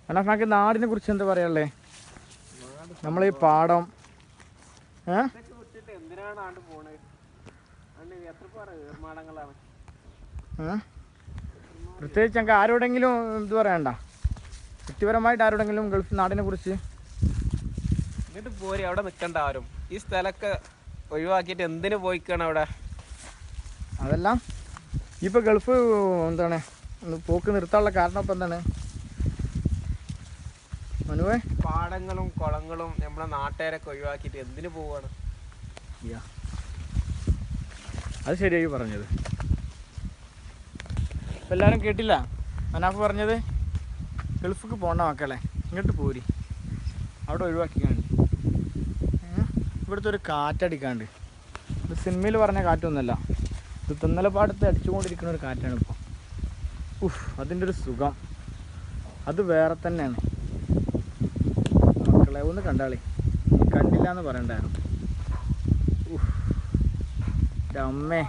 മനാഫാക്ക് നാടിനെ കുറിച്ച് എന്താ പറയാനുള്ളേ? നമ്മളീ പാടം പ്രത്യേകിച്ച് ഞങ്ങൾക്ക് ആരോടെങ്കിലും ഇത് പറയണ്ട, വ്യക്തിപരമായിട്ട് ആരോടെങ്കിലും ഗൾഫ് നാടിനെ കുറിച്ച്? എന്നിട്ട് പോരി, അവിടെ നിൽക്കണ്ട ആരും. ഈ സ്ഥലമൊക്കെ ഒഴിവാക്കിയിട്ട് എന്തിനു പോയിക്കാണ് അവിടെ? അതെല്ലാം ഇപ്പോൾ ഗൾഫ് എന്താണ് പോക്ക് നിർത്താനുള്ള കാരണം ഇപ്പം എന്താണ് മനുവേ? പാടങ്ങളും കുളങ്ങളും നമ്മളെ നാട്ടുകാരൊക്കെ ഒഴിവാക്കിയിട്ട് എന്തിനു പോവാണ്? അത് ശരിയായി പറഞ്ഞത്. ഇപ്പം എല്ലാവരും കേട്ടില്ല മനാഫ് പറഞ്ഞത്? ഗൾഫിക്ക് പോകണ്ട മക്കളെ, ഇങ്ങോട്ട് പോരി, അവിടെ ഒഴിവാക്കിക്കാണ്ട്. ഇവിടുത്തെ ഒരു കാറ്റടിക്കാണ്ട്, ഇത് സിനിമയിൽ പറഞ്ഞ കാറ്റൊന്നുമല്ല, ഇത് തെന്നലപ്പാടത്ത് അടിച്ചുകൊണ്ടിരിക്കുന്ന ഒരു കാറ്റാണ് ഇപ്പോൾ. അതിൻ്റെ ഒരു സുഖം അത് വേറെ തന്നെയാണ് മക്കളെ. ഒന്ന് കണ്ടാളി, കണ്ടില്ല എന്ന് പറയണ്ടായിരുന്നു. അമ്മേ